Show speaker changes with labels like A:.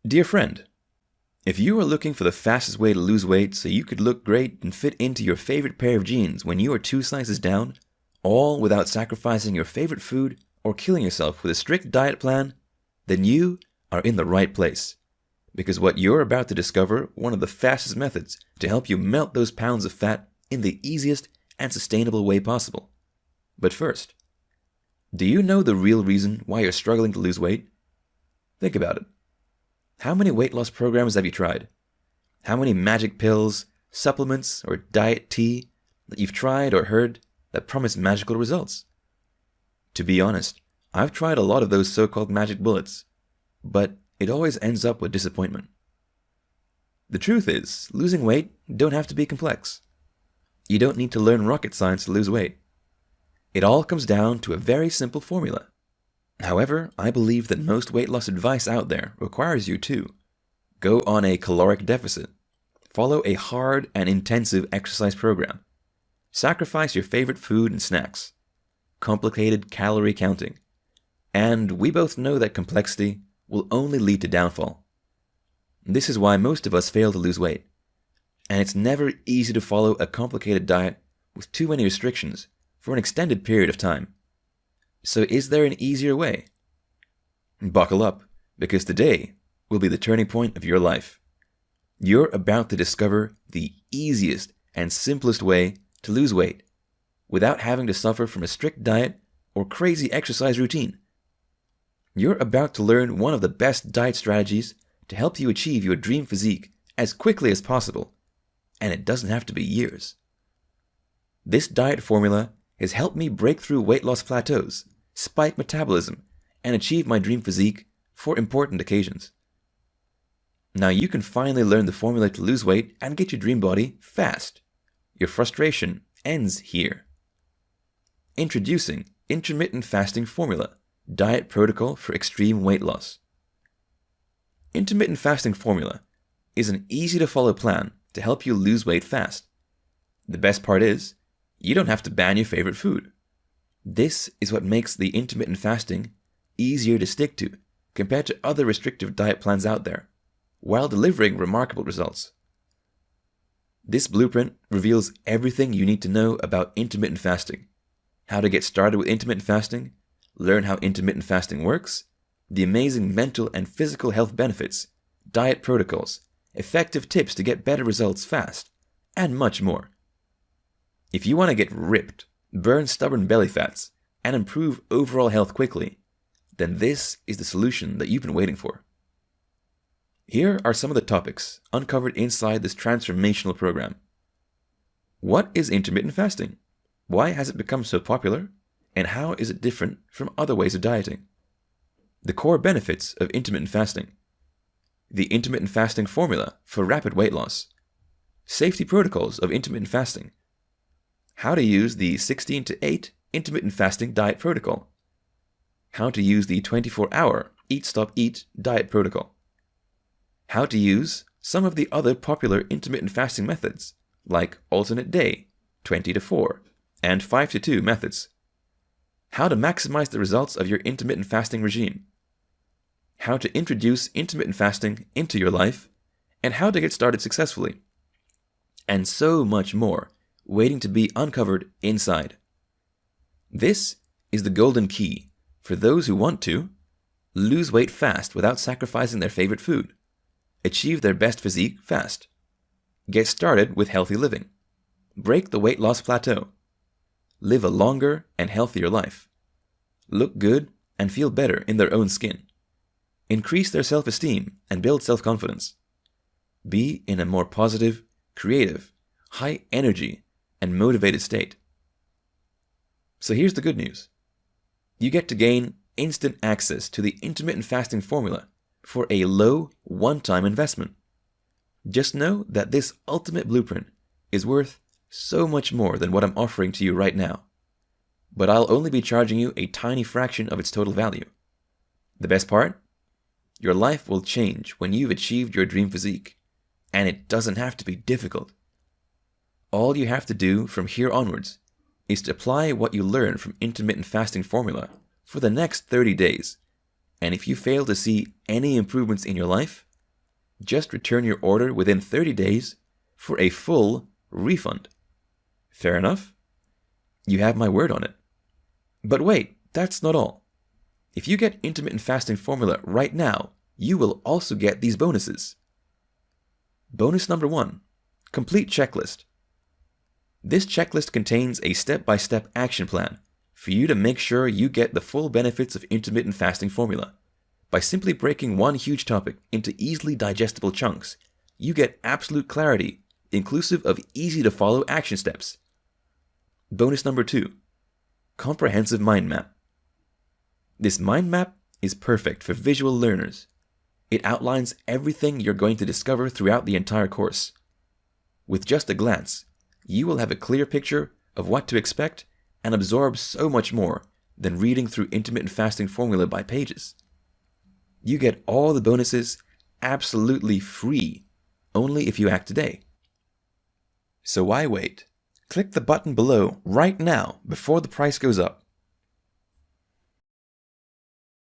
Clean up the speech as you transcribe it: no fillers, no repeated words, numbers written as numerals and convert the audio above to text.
A: Dear friend, if you are looking for the fastest way to lose weight so you could look great and fit into your favorite pair of jeans when you are 2 sizes down, all without sacrificing your favorite food or killing yourself with a strict diet plan, then you are in the right place. Because what you're about to discover one of the fastest methods to help you melt those pounds of fat in the easiest and sustainable way possible. But first, do you know the real reason why you're struggling to lose weight? Think about it. How many weight loss programs have you tried? How many magic pills, supplements, or diet tea that you've tried or heard that promise magical results? To be honest, I've tried a lot of those so-called magic bullets, but it always ends up with disappointment. The truth is, losing weight don't have to be complex. You don't need to learn rocket science to lose weight. It all comes down to a very simple formula. However, I believe that most weight loss advice out there requires you to go on a caloric deficit, follow a hard and intensive exercise program, sacrifice your favorite food and snacks, complicated calorie counting, and we both know that complexity will only lead to downfall. This is why most of us fail to lose weight, and it's never easy to follow a complicated diet with too many restrictions for an extended period of time. So is there an easier way? Buckle up, because today will be the turning point of your life. You're about to discover the easiest and simplest way to lose weight without having to suffer from a strict diet or crazy exercise routine. You're about to learn one of the best diet strategies to help you achieve your dream physique as quickly as possible, and it doesn't have to be years. This diet formula has helped me break through weight loss plateaus, spike metabolism, and achieve my dream physique for important occasions. Now you can finally learn the formula to lose weight and get your dream body fast. Your frustration ends here. Introducing Intermittent Fasting Formula, Diet Protocol for Extreme Weight Loss. Intermittent Fasting Formula is an easy-to-follow plan to help you lose weight fast. The best part is, you don't have to ban your favorite food. This is what makes the intermittent fasting easier to stick to compared to other restrictive diet plans out there, while delivering remarkable results. This blueprint reveals everything you need to know about intermittent fasting, how to get started with intermittent fasting, learn how intermittent fasting works, the amazing mental and physical health benefits, diet protocols, effective tips to get better results fast, and much more. If you want to get ripped, burn stubborn belly fats, and improve overall health quickly, then this is the solution that you've been waiting for. Here are some of the topics uncovered inside this transformational program. What is intermittent fasting? Why has it become so popular? And how is it different from other ways of dieting? The core benefits of intermittent fasting. The intermittent fasting formula for rapid weight loss. Safety protocols of intermittent fasting. How to use the 16-8 intermittent fasting diet protocol. How to use the 24-hour Eat Stop Eat diet protocol. How to use some of the other popular intermittent fasting methods, like alternate day, 20-4, and 5-2 methods. How to maximize the results of your intermittent fasting regime. How to introduce intermittent fasting into your life, and how to get started successfully. And so much more waiting to be uncovered inside. This is the golden key for those who want to lose weight fast without sacrificing their favorite food, achieve their best physique fast, get started with healthy living, break the weight loss plateau, live a longer and healthier life, look good and feel better in their own skin, increase their self-esteem and build self-confidence, be in a more positive, creative, high energy, and motivated state. So here's the good news. You get to gain instant access to the intermittent fasting formula for a low one-time investment. Just know that this ultimate blueprint is worth so much more than what I'm offering to you right now. But I'll only be charging you a tiny fraction of its total value. The best part? Your life will change when you've achieved your dream physique, and it doesn't have to be difficult. All you have to do from here onwards is to apply what you learn from intermittent fasting formula for the next 30 days. And if you fail to see any improvements in your life, Just return your order within 30 days for a full refund. Fair enough? You have my word on it. But wait, that's not all. If you get intermittent fasting formula right now, you will also get these bonuses. Bonus number 1, complete checklist. This checklist contains a step-by-step action plan for you to make sure you get the full benefits of intermittent fasting formula. By simply breaking one huge topic into easily digestible chunks, you get absolute clarity, inclusive of easy-to-follow action steps. Bonus number 2, comprehensive mind map. This mind map is perfect for visual learners. It outlines everything you're going to discover throughout the entire course. With just a glance, you will have a clear picture of what to expect and absorb so much more than reading through intermittent fasting formula by pages. You get all the bonuses absolutely free, only if you act today. So why wait? Click the button below right now before the price goes up.